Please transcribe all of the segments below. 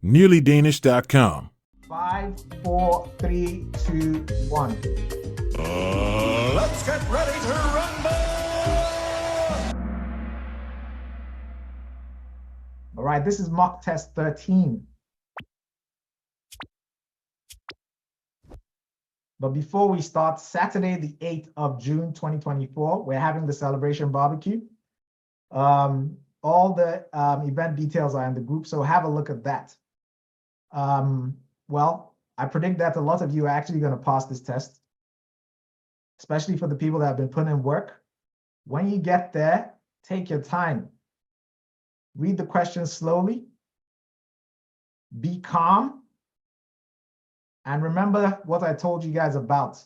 nearlydanish.com. 5, 4, 3, 2, 1. Let's get ready to rumble! All right, this is mock test 13. But before we start, Saturday, the 8th of June, 2024, we're having the celebration barbecue. All the event details are in the group, so have a look at that. Well, I predict that a lot of you are actually going to pass this test, especially for the people that have been putting in work. When you get there, take your time. Read the questions slowly. Be calm. And remember what I told you guys about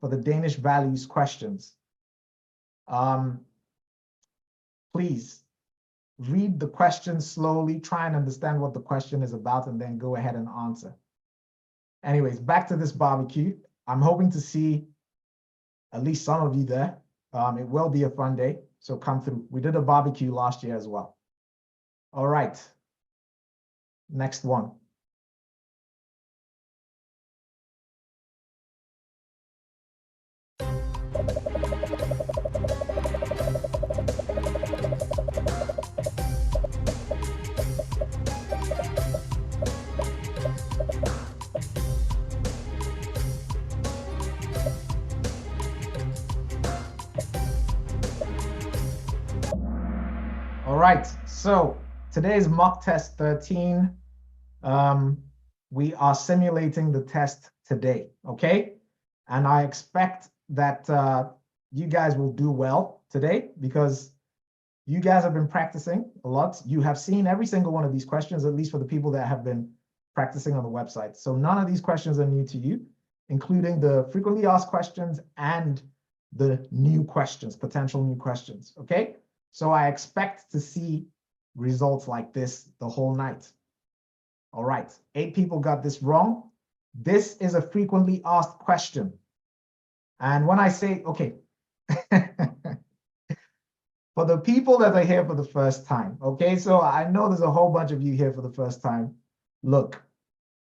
for the Danish values questions. Please read the question slowly, try and understand what the question is about, and then go ahead and answer. Anyways, back to this barbecue. I'm hoping to see at least some of you there. It will be a fun day, so come through. We did a barbecue last year as well. All right, next one. All right, so today's mock test 13. We are simulating the test today, okay? And I expect that you guys will do well today because you guys have been practicing a lot. You have seen every single one of these questions, at least for the people that have been practicing on the website. So none of these questions are new to you, including the frequently asked questions and the new questions, potential new questions, okay? So I expect to see results like this the whole night. All right, 8 people got this wrong. This is a frequently asked question. And when I say, okay, for the people that are here for the first time, okay, so I know there's a whole bunch of you here for the first time. Look,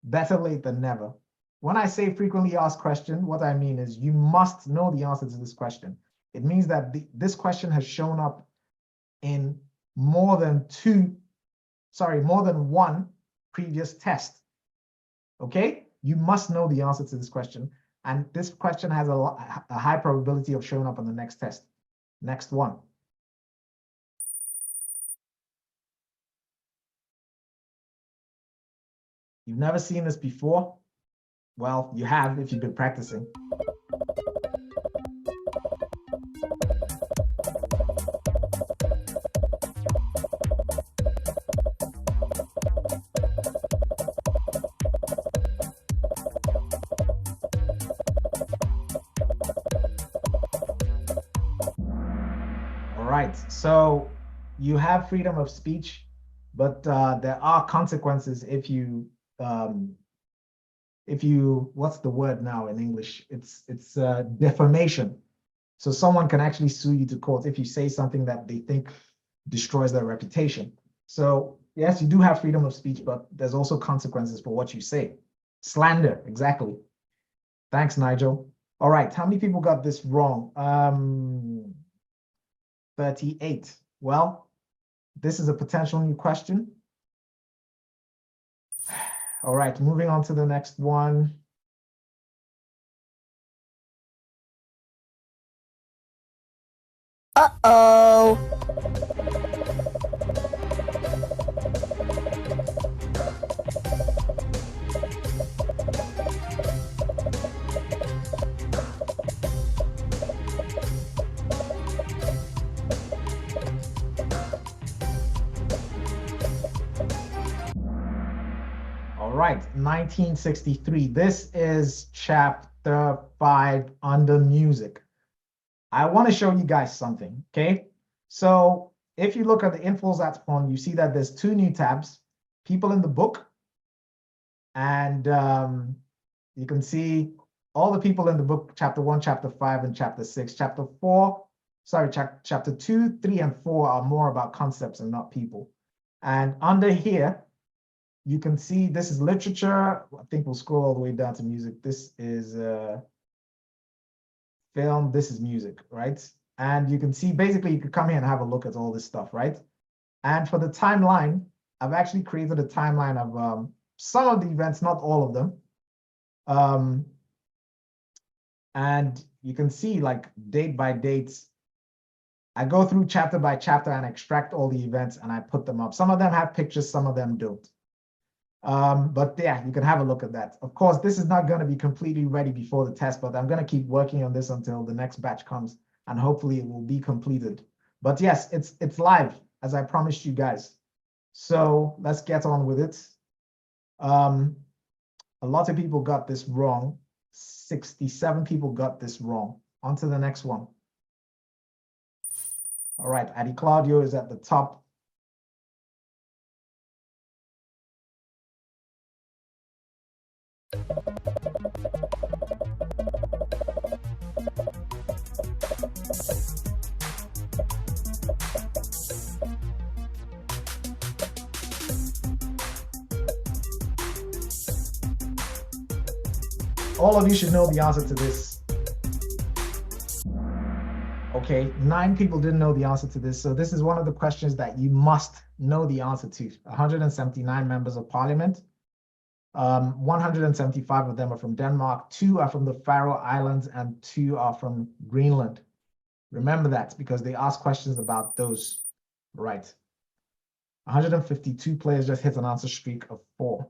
better late than never. When I say frequently asked question, what I mean is you must know the answer to this question. It means that this question has shown up in more than one previous test. Okay, you must know the answer to this question, and this question has a high probability of showing up on the next test. Next one. You've never seen this before? Well, you have if you've been practicing. So you have freedom of speech, but there are consequences if you what's the word now in English? It's defamation. So someone can actually sue you to court if you say something that they think destroys their reputation. So yes, you do have freedom of speech, but there's also consequences for what you say. Slander, exactly. Thanks, Nigel. All right, how many people got this wrong? 38. Well, this is a potential new question. All right, moving on to the next one. Uh-oh. All right, 1963. This is chapter 5 under music. I want to show you guys something, okay? So if you look at the INDFØDSRETSPRØVEN, you see that there's 2 new tabs, people in the book, and you can see all the people in the book, chapter 1, chapter 5, and chapter 6. Chapter 2, 3, and 4 are more about concepts and not people. And under here, you can see this is literature. I think we'll scroll all the way down to music. This is film. This is music, right? And you can see basically you could come here and have a look at all this stuff, right? And for the timeline, I've actually created a timeline of some of the events, not all of them. And you can see like date by date. I go through chapter by chapter and extract all the events and I put them up. Some of them have pictures, some of them don't. But yeah, you can have a look at that. Of course, this is not going to be completely ready before the test, but I'm going to keep working on this until the next batch comes and hopefully it will be completed. But yes, it's live as I promised you guys. So let's get on with it. A lot of people got this wrong. 67 people got this wrong. On to the next one. All right, Adi Claudio is at the top. All of you should know the answer to this. Okay, 9 people didn't know the answer to this. So this is one of the questions that you must know the answer to. 179 members of parliament. 175 of them are from Denmark, 2 are from the Faroe Islands, and 2 are from Greenland. Remember that because they ask questions about those. Right. 152 players just hit an answer streak of 4.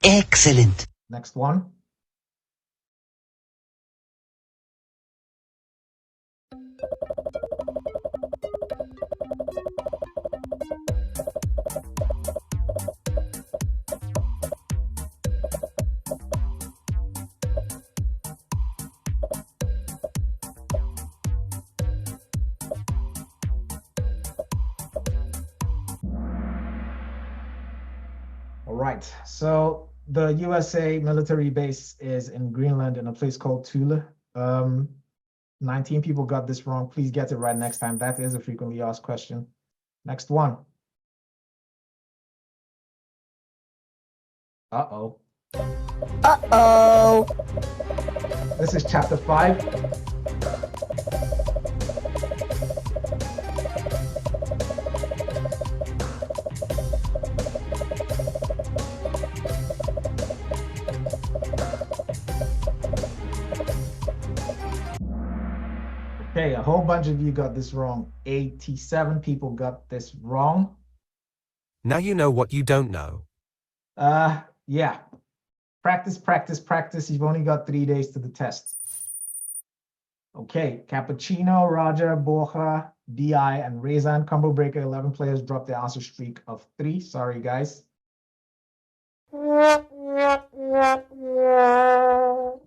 Excellent. Next one. All right, so the USA military base is in Greenland in a place called Thule. 19 people got this wrong. Please get it right next time. That is a frequently asked question. Next one. Uh-oh. Uh-oh. This is chapter 5. Okay, a whole bunch of you got this wrong. 87 people got this wrong. Now you know what you don't know. Yeah. Practice, practice, practice. You've only got 3 days to the test. Okay, Cappuccino, Roger, Borja, DI, and Rezan combo breaker. 11 players dropped their answer streak of 3. Sorry, guys. All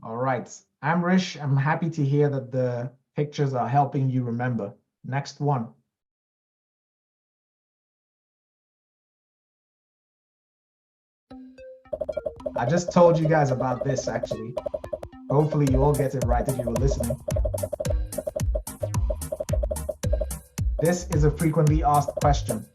right, Amrish, I'm happy to hear that the pictures are helping you remember. Next one. I just told you guys about this, actually. Hopefully you all get it right if you were listening. This is a frequently asked question.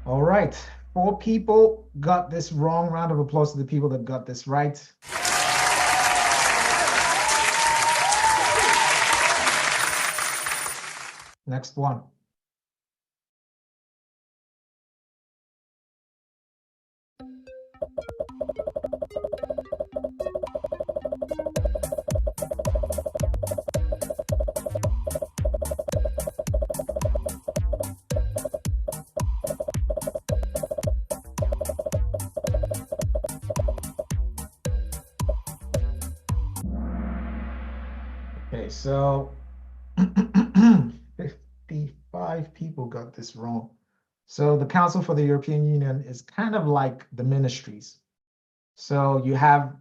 All right, 4 people got this wrong. Round of applause to the people that got this right. Next one. Okay, so 55 people got this wrong. So the Council for the European Union is kind of like the ministries. So you have,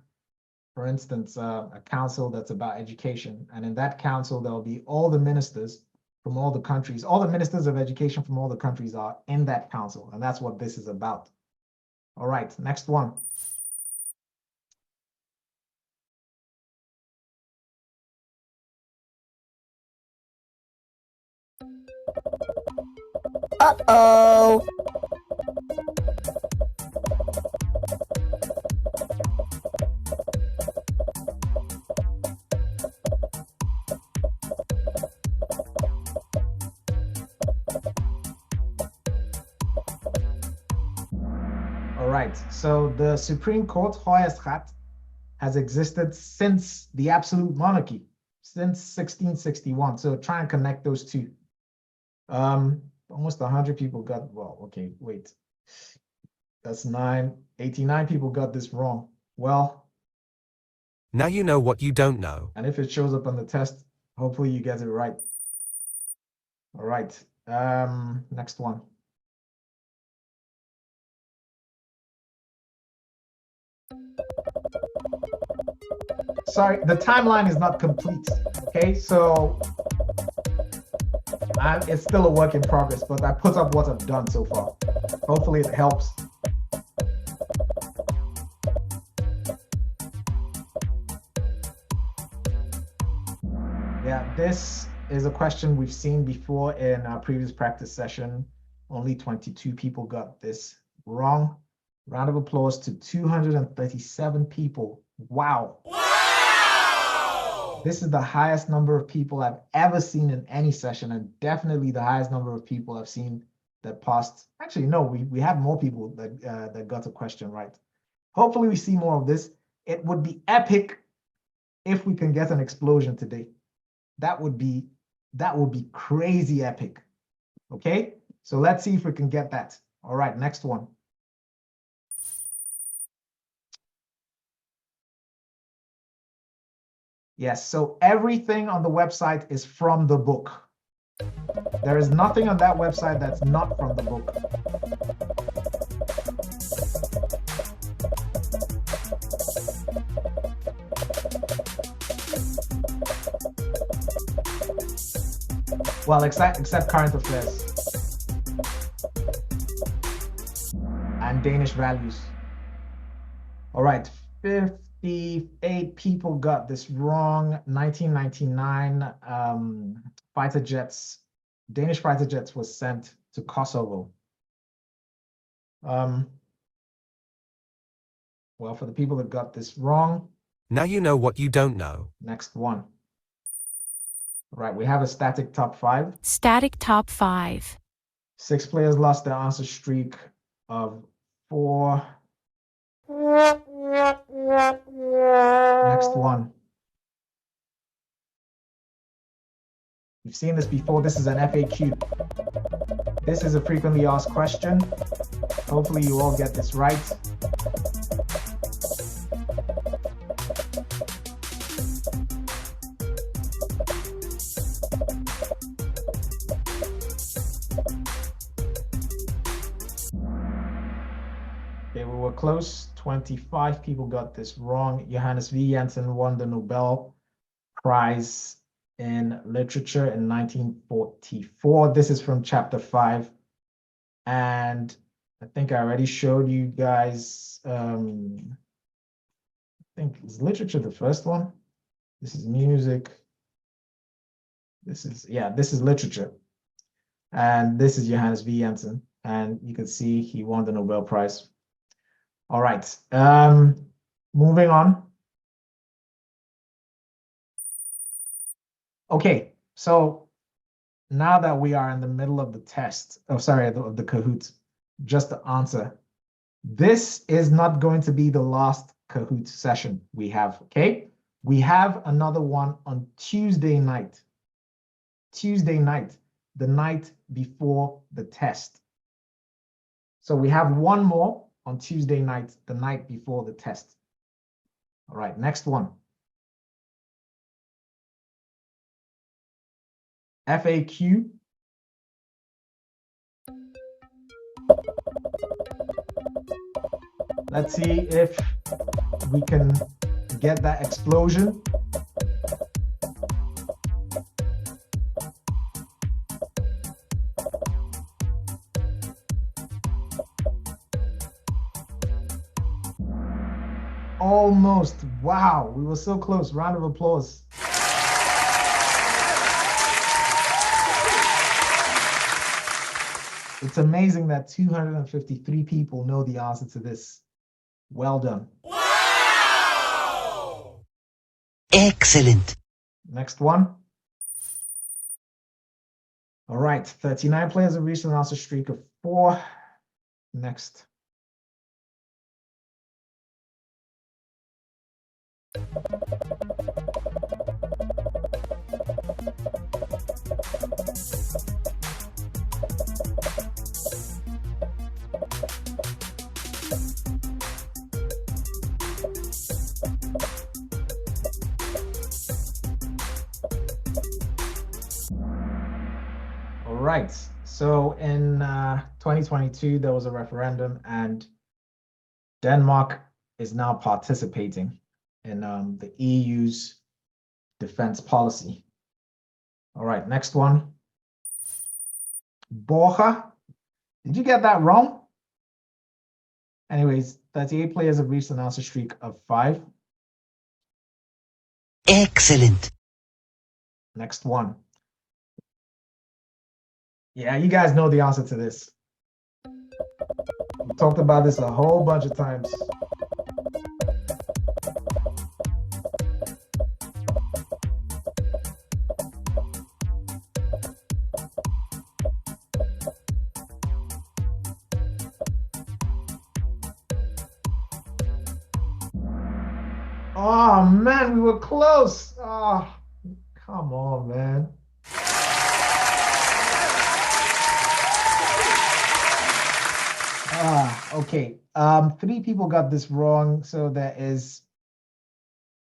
for instance, a council that's about education. And in that council, there'll be all the ministers from all the countries. All the ministers of education from all the countries are in that council. And that's what this is about. All right, next one. Uh-oh. All right, so the Supreme Court, Høyesterett, has existed since the absolute monarchy, since 1661. So try and connect those two. Almost 100 people got, well, okay, wait. That's 89 people got this wrong. Well, Now you know what you don't know. and if it shows up on the test, hopefully you get it right. All right, next one. Sorry, the timeline is not complete. Okay, so it's still a work in progress, but I put up what I've done so far. Hopefully it helps. Yeah, this is a question we've seen before in our previous practice session. Only 22 people got this wrong. Round of applause to 237 people. Wow. This is the highest number of people I've ever seen in any session, and definitely the highest number of people I've seen that passed. Actually, no, we had more people that got a question right. Hopefully we see more of this. It would be epic if we can get an explosion today. That would be crazy epic. Okay, so let's see if we can get that. All right, next one. Yes, so everything on the website is from the book. There is nothing on that website that's not from the book. Well, except current affairs and Danish values. All right, 58 people got this wrong. 1999, fighter jets, Danish fighter jets was sent to Kosovo. Well, for the people that got this wrong. Now you know what you don't know. Next one. All right, we have a static top 5. Static top 5. 6 players lost their answer streak of 4. Next one. You've seen this before. This is an FAQ. This is a frequently asked question. Hopefully you all get this right. Okay, we were close. 25 people got this wrong. Johannes V. Jensen won the Nobel Prize in Literature in 1944. This is from chapter 5. And I think I already showed you guys, I think, is literature the first one? This is music. This is literature. And this is Johannes V. Jensen. And you can see he won the Nobel Prize. All right, moving on. Okay, so now that we are in the middle of the test, of the Kahoot, just to answer, this is not going to be the last Kahoot session we have, okay? We have another one on Tuesday night. Tuesday night, the night before the test. So we have one more on Tuesday night, the night before the test. All right, next one. FAQ. Let's see if we can get that explosion. Almost. Wow, we were so close. Round of applause. It's amazing that 253 people know the answer to this. Well done. Wow! Excellent. Next one. All right, 39 players have reached an answer streak of 4. Next. All right, so in 2022, there was a referendum and Denmark is now participating in the EU's defense policy. All right, next one. Borja, did you get that wrong? Anyways, 38 players have reached an answer streak of 5. Excellent. Next one. Yeah, you guys know the answer to this. We talked about this a whole bunch of times. Oh man, we were close. Oh, come on, man. Okay. 3 people got this wrong. So there is,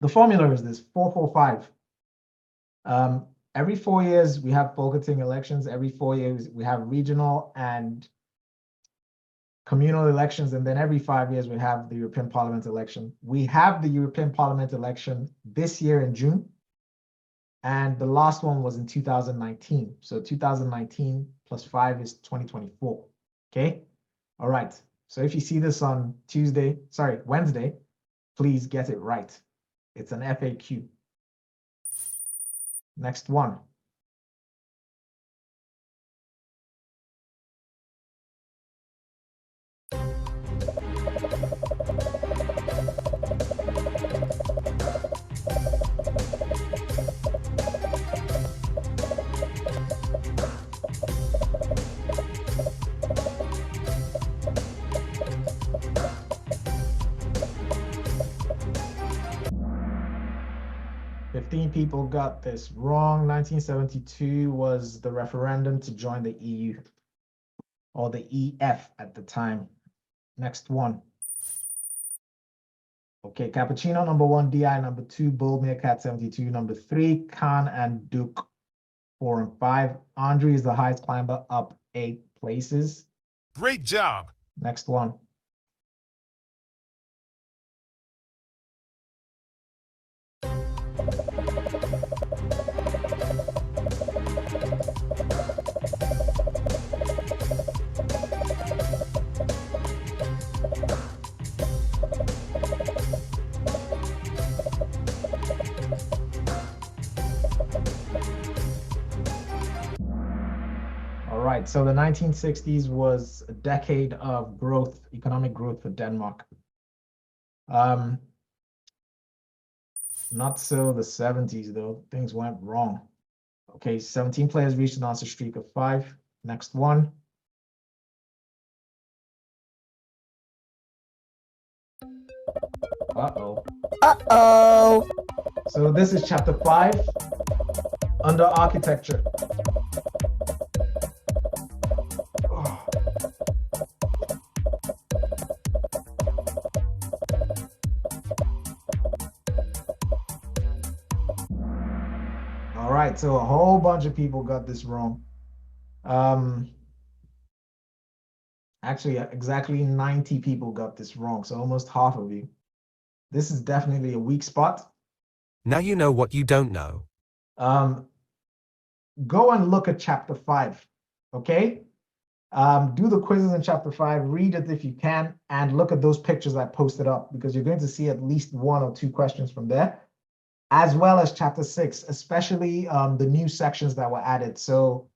the formula is this 445. Every 4 years we have Folketing elections. Every 4 years we have regional and communal elections. And then every 5 years we have the European Parliament election. We have the European Parliament election this year in June. And the last one was in 2019. So 2019 plus 5 is 2024. Okay. All right. So if you see this on Wednesday, please get it right. It's an FAQ. Next one. People got this wrong. 1972 was the referendum to join the EU, or the EF at the time. Next one. Okay, Cappuccino number 1, DI number 2, Bull Meerkat 72, number 3, Khan and Duke 4 and 5. Andre is the highest climber, up 8 places. Great job. Next one. All right, so the 1960s was a decade of growth, economic growth for Denmark. Not so the 70s though, things went wrong. Okay, 17 players reached an answer streak of 5. Next one. Uh-oh. Uh-oh. So this is chapter 5 under architecture. Oh. All right, so a whole bunch of people got this wrong. Actually, exactly 90 people got this wrong, so almost half of you. This is definitely a weak spot. Now you know what you don't know. Go and look at chapter 5, okay? Do the quizzes in chapter 5, read it if you can, and look at those pictures I posted up, because you're going to see at least 1 or 2 questions from there, as well as chapter 6, especially the new sections that were added. So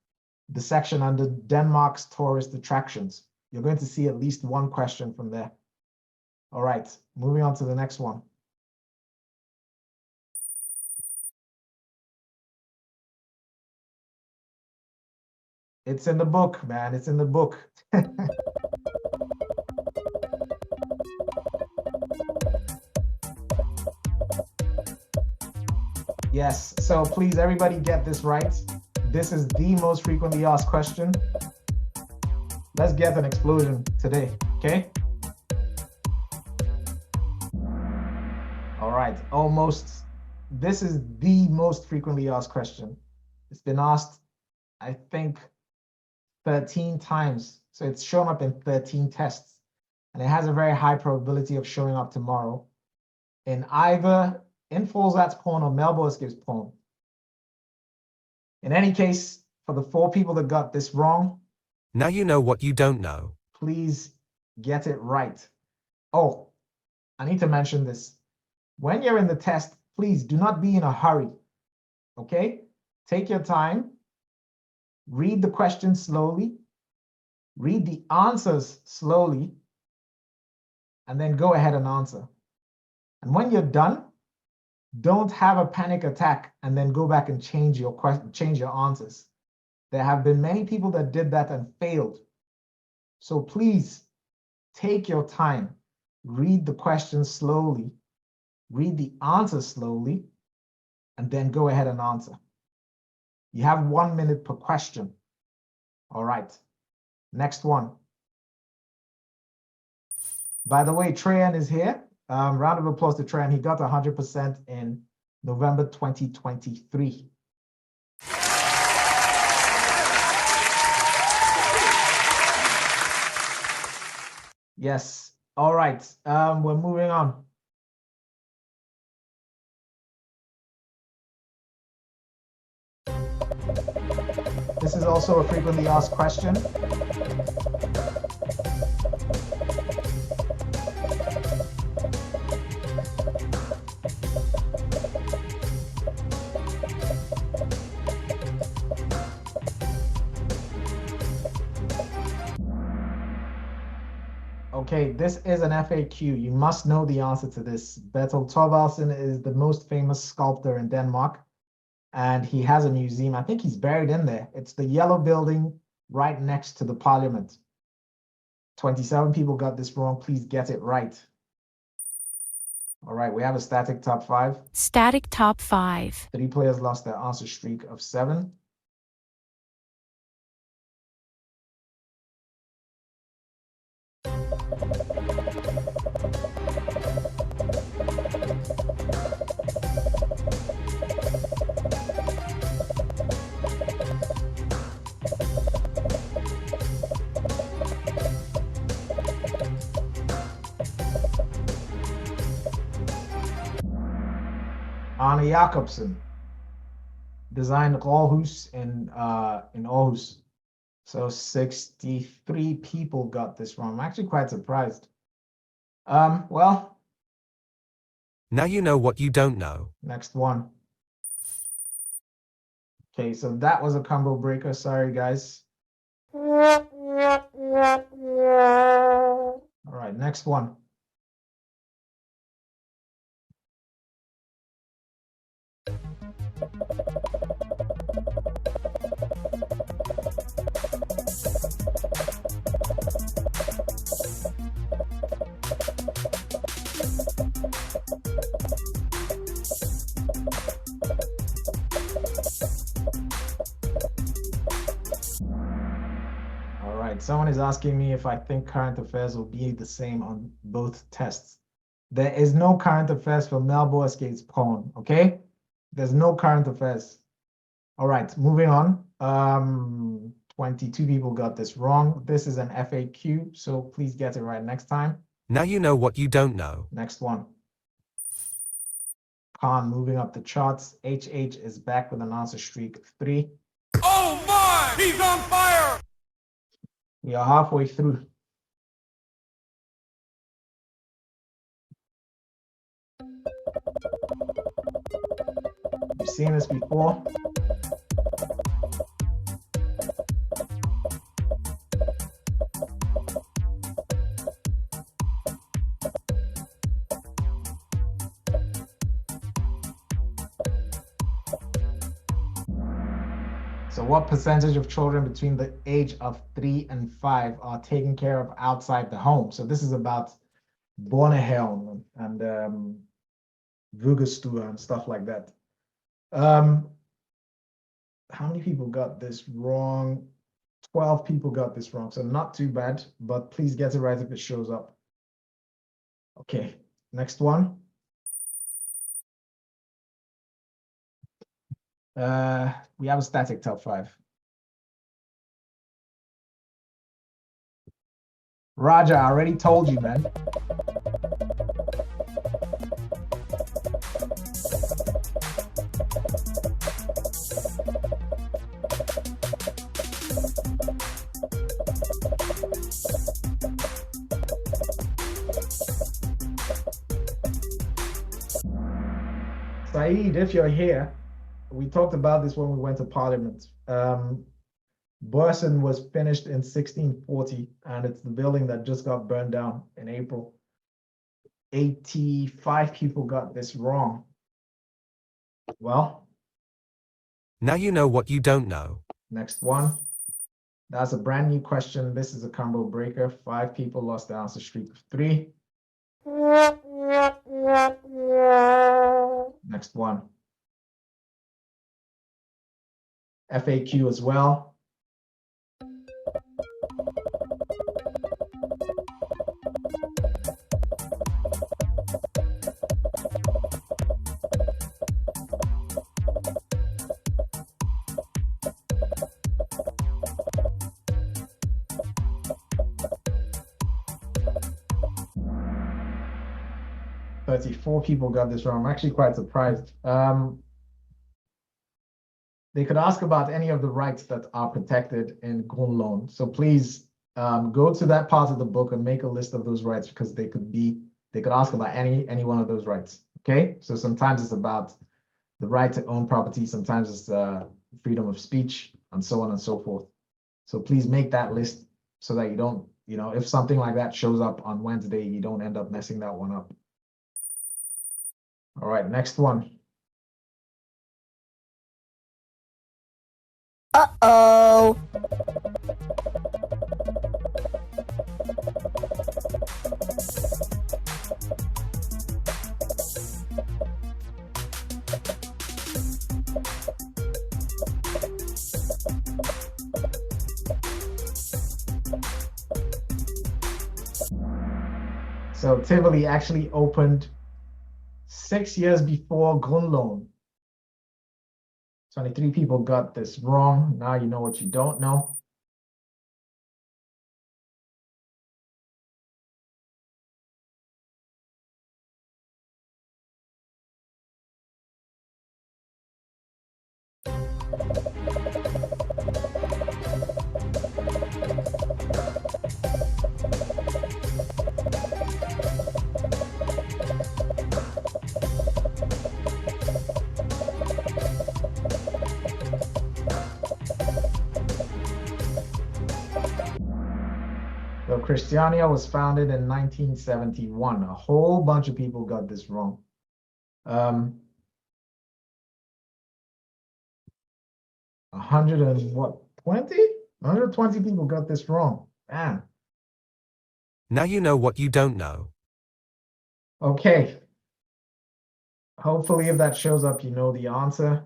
the section under Denmark's tourist attractions. You're going to see at least one question from there. All right, moving on to the next one. It's in the book, man. It's in the book. Yes, so please, everybody get this right. This is the most frequently asked question. Let's get an explosion today, okay? All right, almost. This is the most frequently asked question. It's been asked, I think, 13 times. So it's shown up in 13 tests. And it has a very high probability of showing up tomorrow in either INDFØDSRETSPRØVEN or Melbo Escapes Porn. In any case, for the 4 people that got this wrong, Now you know what you don't know. please get it right. Oh, I need to mention this. When you're in the test, please do not be in a hurry. Okay? Take your time. Read the questions slowly. Read the answers slowly. And then go ahead and answer. And when you're done, don't have a panic attack and then go back and change your answers. There have been many people that did that and failed. So please take your time, read the questions slowly, read the answers slowly, and then go ahead and answer. You have 1 minute per question. All right, next one. By the way, Trayan is here. Round of applause to Trayan. He got 100% in November 2023. Yes. All right. We're moving on. This is also a frequently asked question. Okay, this is an FAQ. You must know the answer to this. Bertel Thorvaldsen is the most famous sculptor in Denmark, and he has a museum. I think he's buried in there. It's the yellow building right next to the parliament. 27 people got this wrong. Please get it right. All right, we have a static top 5. Static top 5. 3 players lost their answer streak of 7. Arne Jacobsen designed Rådhus in Aarhus. So 63 people got this wrong. I'm actually quite surprised. Well, Now you know what you don't know. next one. Okay, so that was a combo breaker. Sorry, guys. All right, next one. All right, someone is asking me if I think current affairs will be the same on both tests. There is no current affairs for Melbo Escapes Porn, okay? There's no current affairs. All right, moving on. 22 people got this wrong. This is an FAQ, so please get it right next time. Now you know what you don't know. Next one. Khan moving up the charts. HH is back with an answer streak of 3. Oh my! He's on fire! We are halfway through. You've seen this before. So what percentage of children between the age of 3 and 5 are taken care of outside the home? So this is about Bornehelm and Vugestue and stuff like that. How many people got this wrong? 12 people got this wrong, so not too bad, but please get it right if it shows up. Okay, next one. We have a static top 5. Roger, I already told you, man. Saeed, if you're here, we talked about this when we went to Parliament. Burson was finished in 1640, and it's the building that just got burned down in April. 85 people got this wrong. Well, Now you know what you don't know. next one. That's a brand new question. This is a combo breaker. 5 people lost the answer streak of 3. Next one. FAQ as well. Four people got this wrong. I'm actually quite surprised. They could ask about any of the rights that are protected in Grundloan. So please go to that part of the book and make a list of those rights, because they could ask about any one of those rights. Okay, so sometimes it's about the right to own property, sometimes it's freedom of speech, and so on and so forth. So please make that list so that you don't, if something like that shows up on Wednesday, you don't end up messing that one up. All right, next one. Uh-oh. So Tivoli actually opened 6 years before Grundloan. 23 people got this wrong. Now you know what you don't know. So Christiania was founded in 1971. A whole bunch of people got this wrong. 120 people got this wrong. Man. Now you know what you don't know. Okay. Hopefully if that shows up, you know the answer.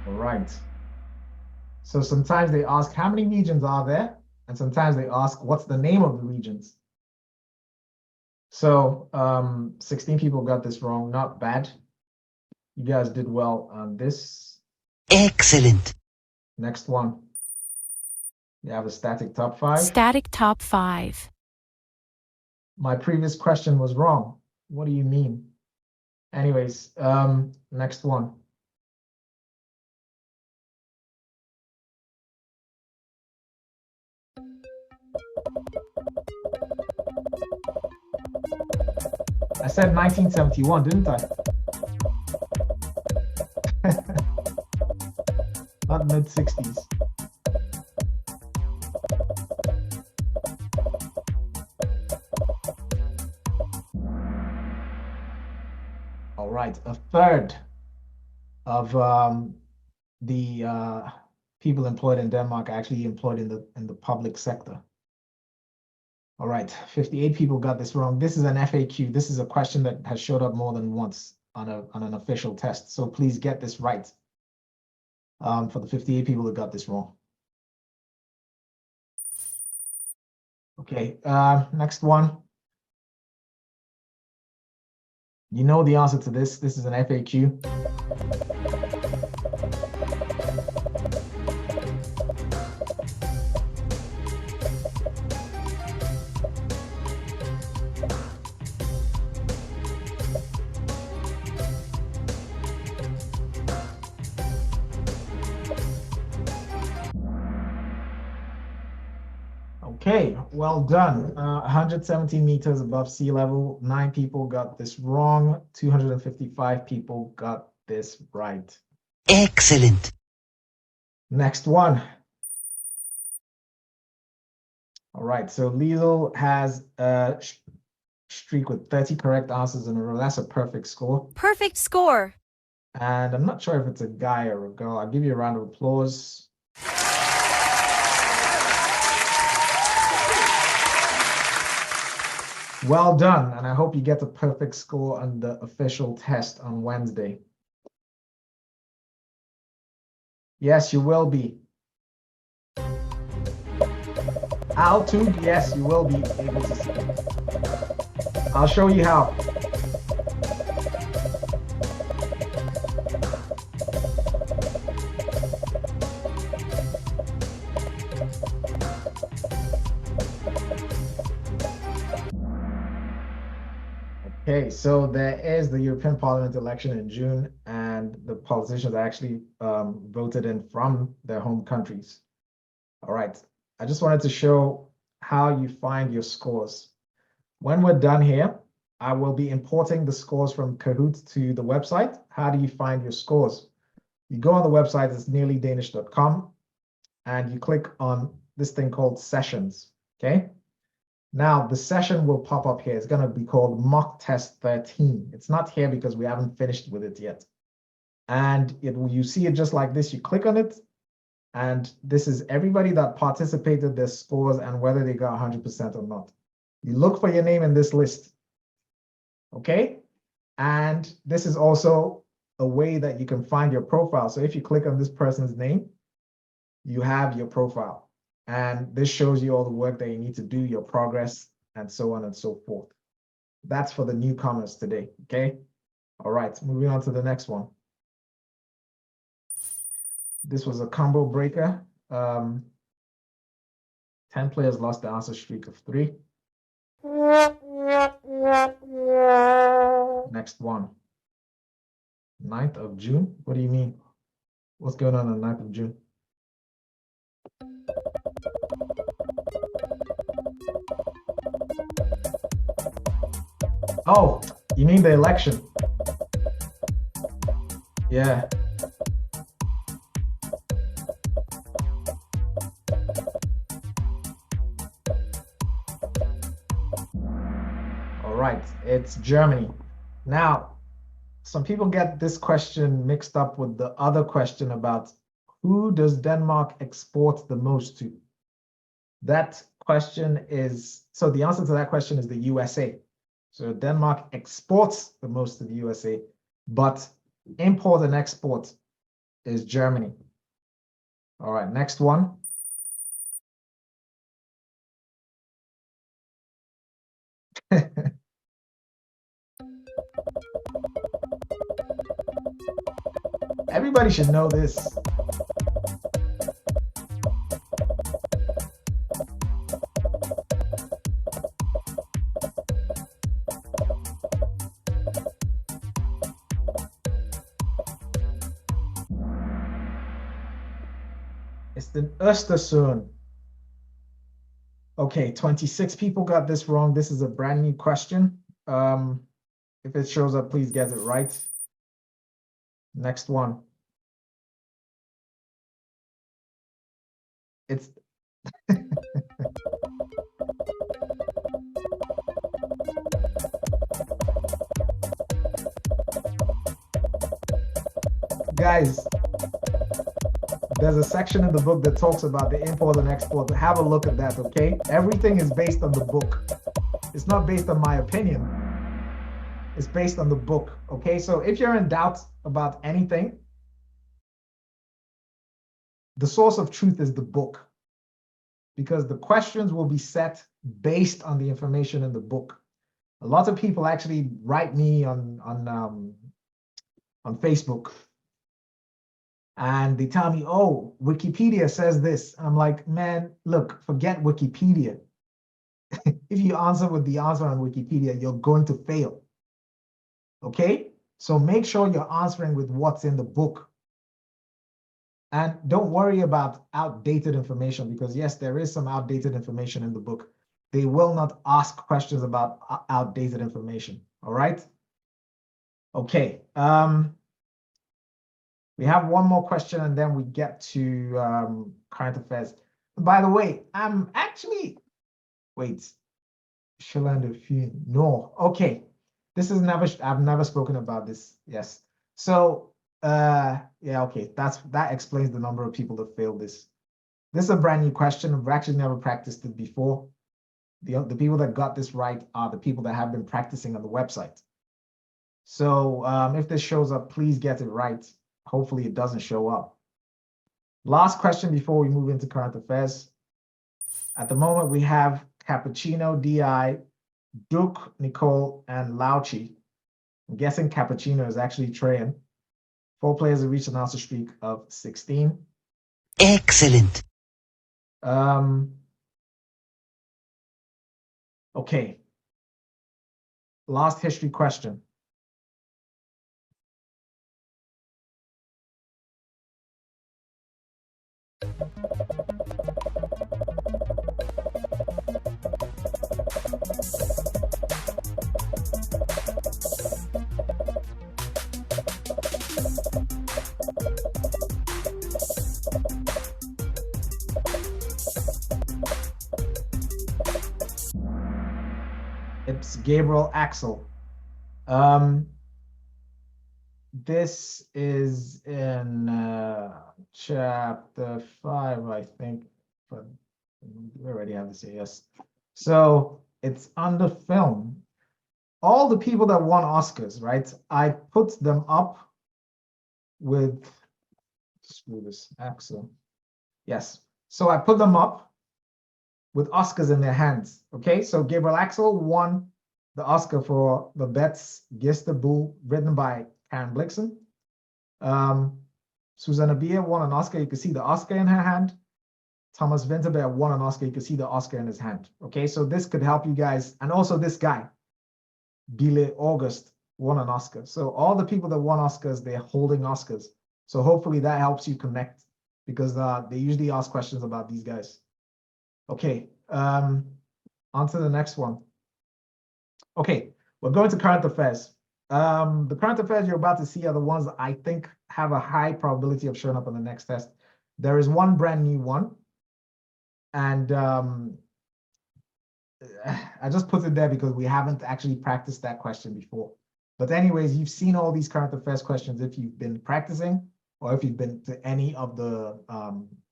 Right. So sometimes they ask how many regions are there, and sometimes they ask what's the name of the regions. So 16 people got this wrong. Not bad. You guys did well on this. Excellent. Next one. You have a static top 5. Static top 5. My previous question was wrong. What do you mean? Anyways, next one. I said 1971, didn't I? Not mid-60s. All right, a third of the people employed in Denmark are actually employed in the public sector. All right, 58 people got this wrong. This is an FAQ. This is a question that has showed up more than once on an official test. So please get this right for the 58 people that got this wrong. Okay, next one. You know the answer to this. This is an FAQ. Okay, well done. 117 meters above sea level. 9 people got this wrong. 255 people got this right. Excellent. Next one. All right, so Liesel has a streak with 30 correct answers in a row. That's a perfect score. Perfect score. And I'm not sure if it's a guy or a girl. I'll give you a round of applause. Well done, and I hope you get a perfect score on the official test on Wednesday. Yes, you will be. Altitude, yes, you will be able to see. I'll show you how. Okay, so there is the European Parliament election in June, and the politicians actually voted in from their home countries. All right, I just wanted to show how you find your scores. When we're done here, I will be importing the scores from Kahoot to the website. How do you find your scores? You go on the website, it's nearlydanish.com, and you click on this thing called sessions, okay? Now, the session will pop up here. It's going to be called mock test 13. It's not here because we haven't finished with it yet. And you see it just like this. You click on it, and this is everybody that participated, their scores, and whether they got 100% or not. You look for your name in this list, okay? And this is also a way that you can find your profile. So if you click on this person's name, you have your profile. And this shows you all the work that you need to do, your progress, and so on and so forth. That's for the newcomers today, okay? All right, moving on to the next one. This was a combo breaker. 10 players lost the answer streak of 3. Next one. 9th of June? What do you mean? What's going on 9th of June? Oh, you mean the election? Yeah. All right, it's Germany. Now, some people get this question mixed up with the other question about who does Denmark export the most to? That question is, so the answer to that question is the USA. So Denmark exports the most to the USA, but import and export is Germany. All right, next one. Everybody should know this. It's the Östersund. Okay, 26 people got this wrong. This is a brand new question. If it shows up, please get it right. Next one. It's guys, there's a section in the book that talks about the import and export. Have a look at that, okay? Everything is based on the book. It's not based on my opinion. It's based on the book, okay? So if you're in doubt about anything, the source of truth is the book, because the questions will be set based on the information in the book. A lot of people actually write me on Facebook, and they tell me, oh, Wikipedia says this. I'm like, man, look, forget Wikipedia. If you answer with the answer on Wikipedia, you're going to fail. Okay? So make sure you're answering with what's in the book. And don't worry about outdated information, because yes, there is some outdated information in the book. They will not ask questions about outdated information. All right? Okay. We have one more question, and then we get to current affairs. By the way, I'm actually, wait, no, okay. This is I've never spoken about this. Yes. So, yeah, okay. That explains the number of people that failed this. This is a brand new question. I've actually never practiced it before. The people that got this right are the people that have been practicing on the website. So if this shows up, please get it right. Hopefully it doesn't show up. Last question before we move into current affairs. At the moment, we have Cappuccino, DI, Duke, Nicole, and Lauchi. I'm guessing Cappuccino is actually Trayan. 4 players have reached an answer streak of 16. Excellent. Okay. Last history question. It's Gabriel Axel. This is in chapter 5, I think, but we already have this here, yes. So it's under film. All the people that won Oscars, right? I put them up with, screw this, Axel. Yes. So I put them up with Oscars in their hands. Okay, so Gabriel Axel won the Oscar for The Bet's Gestabu, written by Karen Blixen. Susanna Bier won an Oscar. You can see the Oscar in her hand. Thomas Vinterberg won an Oscar. You can see the Oscar in his hand. Okay, so this could help you guys. And also this guy, Bile August, won an Oscar. So all the people that won Oscars, they're holding Oscars. So hopefully that helps you connect, because they usually ask questions about these guys. Okay, on to the next one. Okay, we're going to current affairs. The current affairs you're about to see are the ones that I think have a high probability of showing up on the next test. There is one brand new one, and I just put it there because we haven't actually practiced that question before. But anyways, you've seen all these current affairs questions if you've been practicing, or if you've been to any of the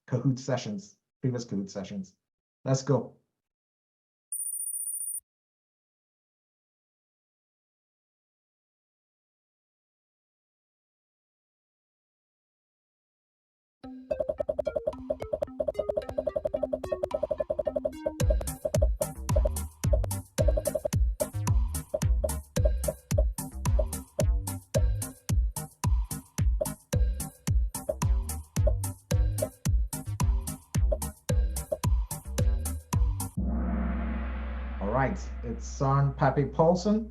Kahoot sessions, previous Kahoot sessions. Let's go. All right, it's Søren Pape Poulsen.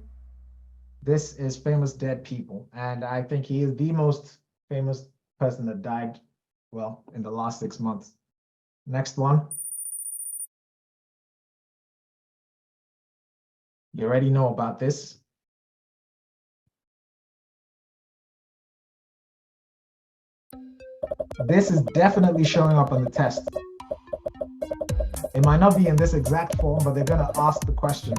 This is Famous Dead People, and I think he is the most famous person that died, well, in the last 6 months. Next one. You already know about this. This is definitely showing up on the test. It might not be in this exact form, but they're going to ask the question.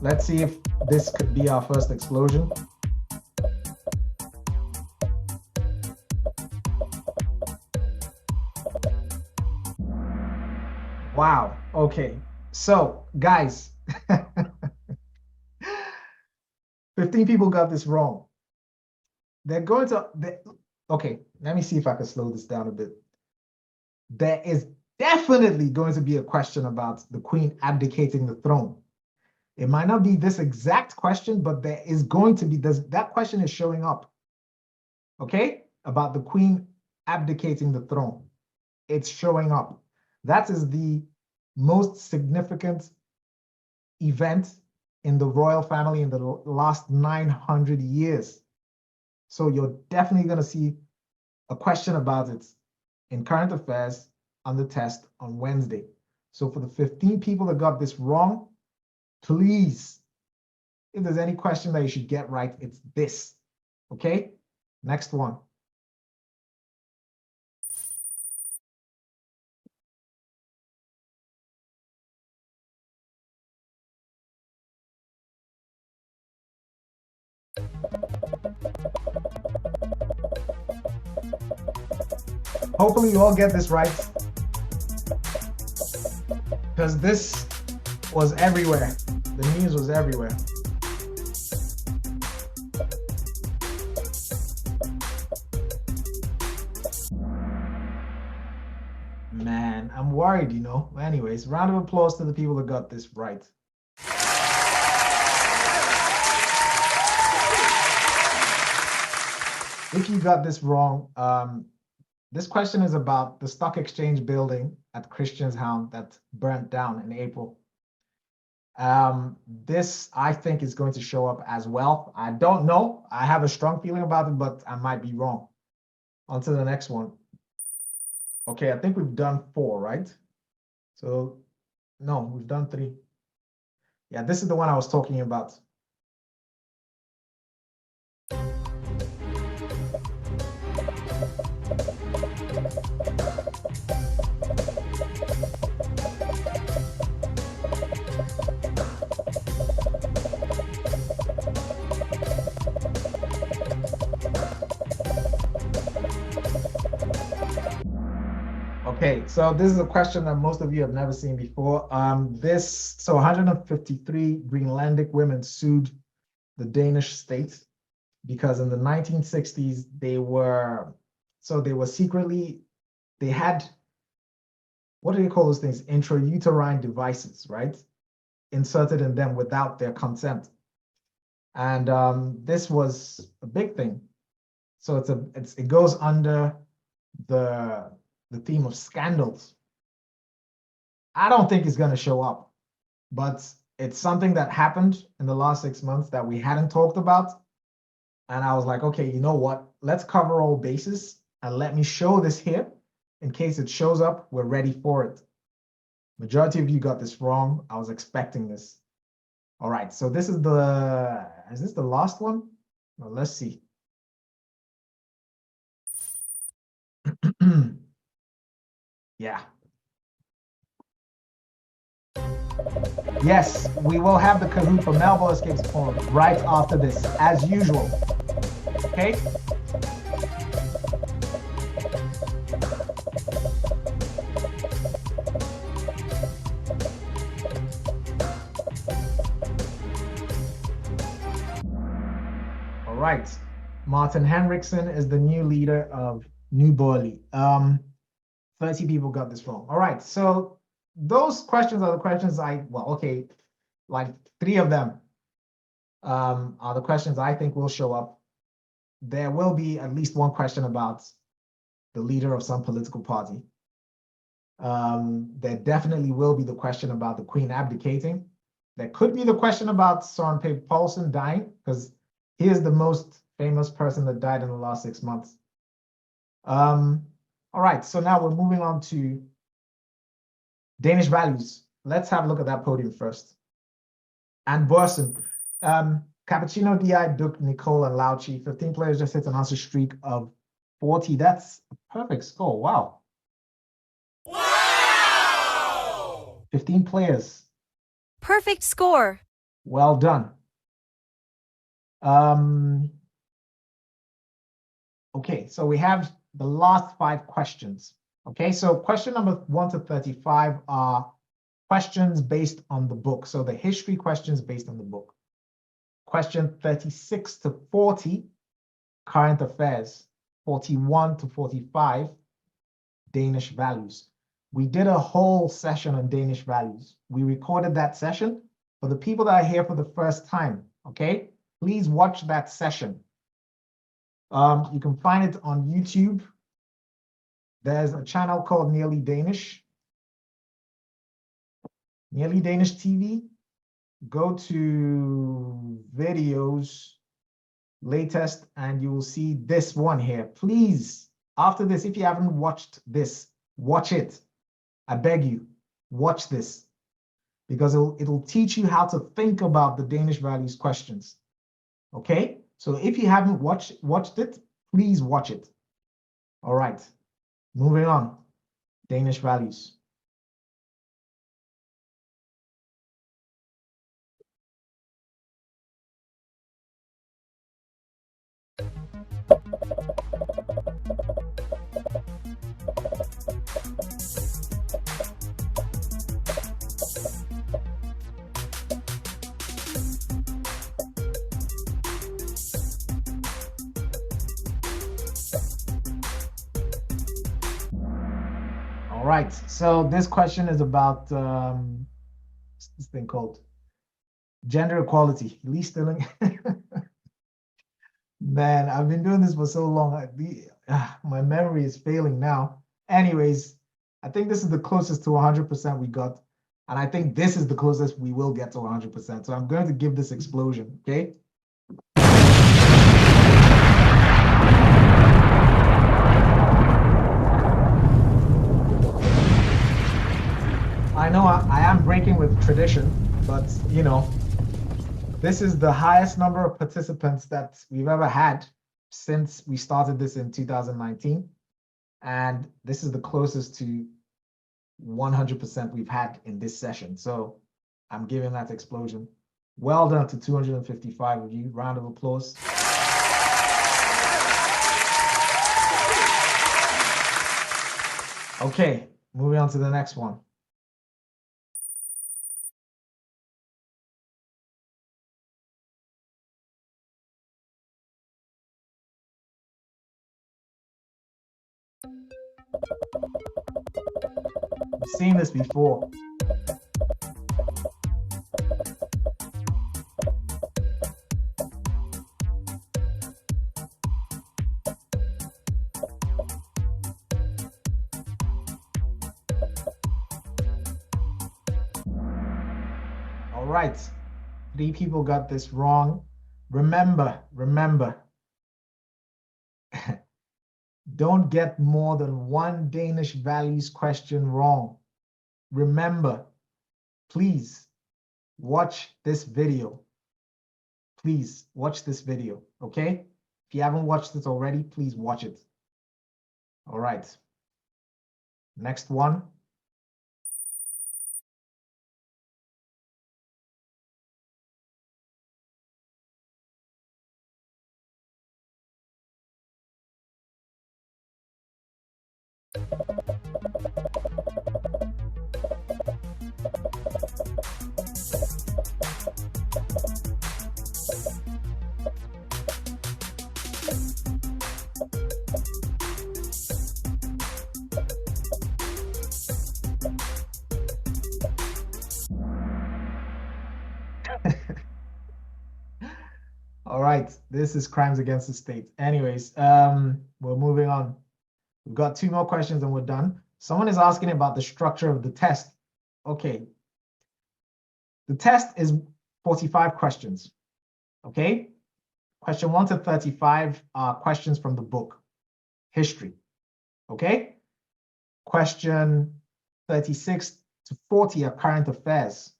Let's see if this could be our first explosion. Wow. Okay. So, guys, 15 people got this wrong. They're going to, okay, let me see if I can slow this down a bit. There is definitely going to be a question about the queen abdicating the throne. It might not be this exact question, but there is going to be, that question is showing up. Okay? About the queen abdicating the throne. It's showing up. That is the most significant event in the royal family in the last 900 years. So you're definitely going to see a question about it in current affairs on the test on Wednesday. So for the 15 people that got this wrong, please, if there's any question that you should get right, it's this. Okay? Next one. Hopefully you all get this right, because this was everywhere. The news was everywhere. Man, I'm worried, you know. Anyways, round of applause to the people that got this right. If you got this wrong, this question is about the stock exchange building at Christianshavn that burnt down in April. This, I think, is going to show up as well. I don't know. I have a strong feeling about it, but I might be wrong. On to the next one. Okay, I think we've done 4, right? So, no, we've done 3. Yeah, this is the one I was talking about. Okay, so this is a question that most of you have never seen before. So 153 Greenlandic women sued the Danish state because in the 1960s they had, what do you call those things? Intrauterine devices, right? Inserted in them without their consent. And this was a big thing. So it goes under the theme of scandals. I don't think it's going to show up, but it's something that happened in the last 6 months that we hadn't talked about. And I was like, okay, you know what? Let's cover all bases and let me show this here. In case it shows up, we're ready for it. Majority of you got this wrong. I was expecting this. All right, so this is this the last one? Well, let's see. Yeah. Yes, we will have the Kahoot for Melville Escapes Porn right after this, as usual. Okay? All right. Martin Henriksen is the new leader of New Borley. 30 people got this wrong. All right, so those questions are the questions like 3 of them are the questions I think will show up. There will be at least 1 question about the leader of some political party. There definitely will be the question about the queen abdicating. There could be the question about Søren Pape Poulsen dying, because he is the most famous person that died in the last 6 months. All right, so now we're moving on to Danish values. Let's have a look at that podium first. And Burson. Cappuccino, DI, Duke, Nicole, and Lauchi. 15 players just hit an answer streak of 40. That's a perfect score. Wow. Wow! 15 players. Perfect score. Well done. Okay, so we have the last 5 questions. Okay, so question number 1 to 35 are questions based on the book. So the history questions based on the book. Question 36 to 40, current affairs. 41 to 45, Danish values. We did a whole session on Danish values. We recorded that session. For the people that are here for the first time, okay, please watch that session. You can find it on YouTube. There's a channel called Nearly Danish. Nearly Danish TV. Go to videos, latest, and you will see this one here. Please, after this, if you haven't watched this, watch it. I beg you, watch this, because it'll teach you how to think about the Danish values questions. Okay? So if you haven't watched it, please watch it. All right. Moving on. Danish values. All right, so this question is about what's this thing called? Gender equality. Lee Stilling. Man, I've been doing this for so long. My memory is failing now. Anyways, I think this is the closest to 100% we got. And I think this is the closest we will get to 100%. So I'm going to give this explosion, okay? I know I am breaking with tradition, but you know, this is the highest number of participants that we've ever had since we started this in 2019. And this is the closest to 100% we've had in this session. So I'm giving that explosion. Well done to 255 of you. Round of applause. Okay, moving on to the next one. We've seen this before. All right, 3 people got this wrong. Remember, don't get more than 1 Danish values question wrong. Remember, please watch this video. Please watch this video, okay? If you haven't watched it already, please watch it. All right. Next one. All right, this is crimes against the state. Anyways, we're moving on. We've got 2 more questions and we're done. Someone is asking about the structure of the test. Okay. The test is 45 questions. Okay. Question 1 to 35 are questions from the book, history. Okay. Question 36 to 40 are current affairs.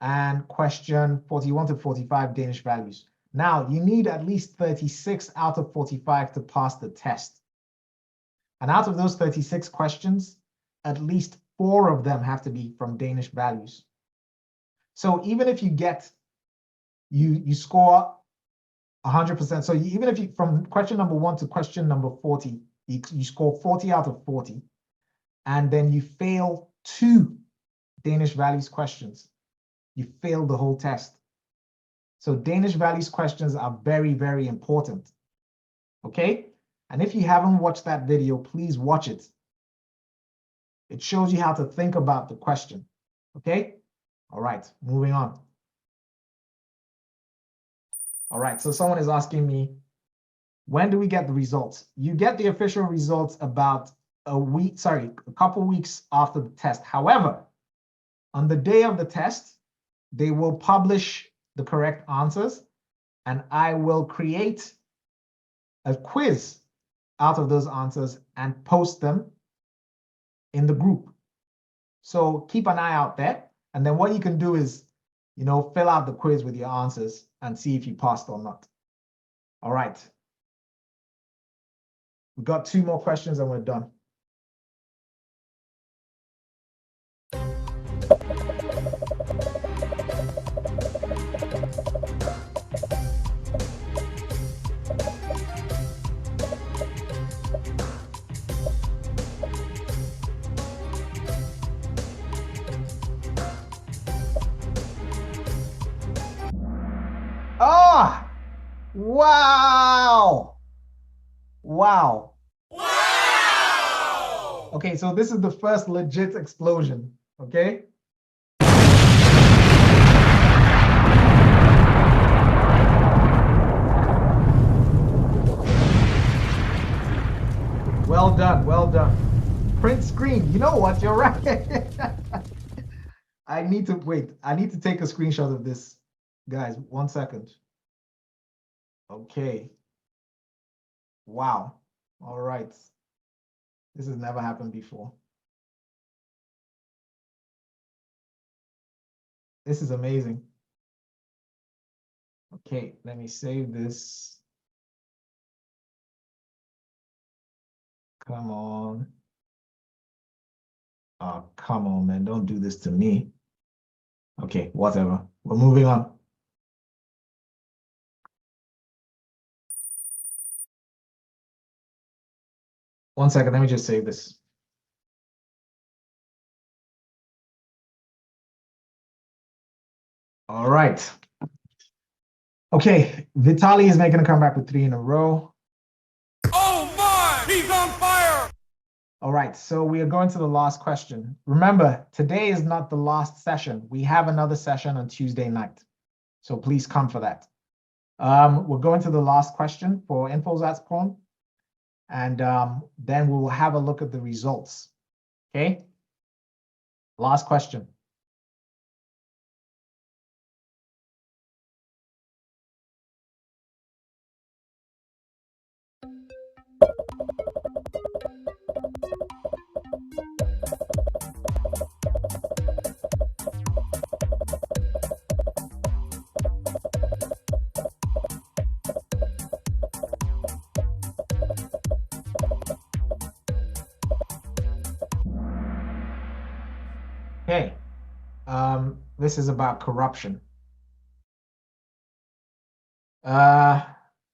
and question 41 to 45 Danish values. Now, you need at least 36 out of 45 to pass the test. And out of those 36 questions, at least 4 of them have to be from Danish values. So even if you get, you score 100%. So even if you, from question number 1 to question number 40, you score 40 out of 40, and then you fail 2 Danish values questions, you fail the whole test. So Danish values questions are very, very important. Okay? And if you haven't watched that video, please watch it. It shows you how to think about the question. Okay? All right, moving on. All right, so someone is asking me, when do we get the results? You get the official results about a couple weeks after the test. However, on the day of the test, they will publish the correct answers, and I will create a quiz out of those answers and post them in the group. So keep an eye out there. And then what you can do is, fill out the quiz with your answers and see if you passed or not. All right. We've got 2 more questions and we're done. Oh, wow. Wow. Wow! Okay, so this is the first legit explosion, okay? Well done, well done. Print screen, you know what, you're right. I need to take a screenshot of this. Guys, 1 second. Okay. Wow. All right. This has never happened before. This is amazing. Okay, let me save this. Come on. Oh, come on, man. Don't do this to me. Okay, whatever. We're moving on. One second, let me just save this. All right. Okay, Vitaly is making a comeback with 3 in a row. Oh my! He's on fire! All right, so we are going to the last question. Remember, today is not the last session. We have another session on Tuesday night. So please come for that. We're going to the last question for INDFØDSRETSPRØVEN. And then we will have a look at the results. Okay? Last question. Okay, this is about corruption.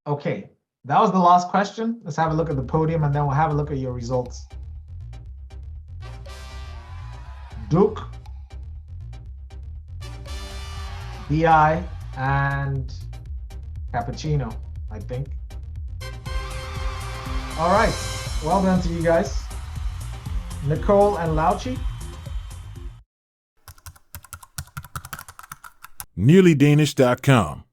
Okay, that was the last question. Let's have a look at the podium and then we'll have a look at your results. Duke, BI, and Cappuccino, I think. All right, well done to you guys. Nicole and Lauchi. nearlydanish.com.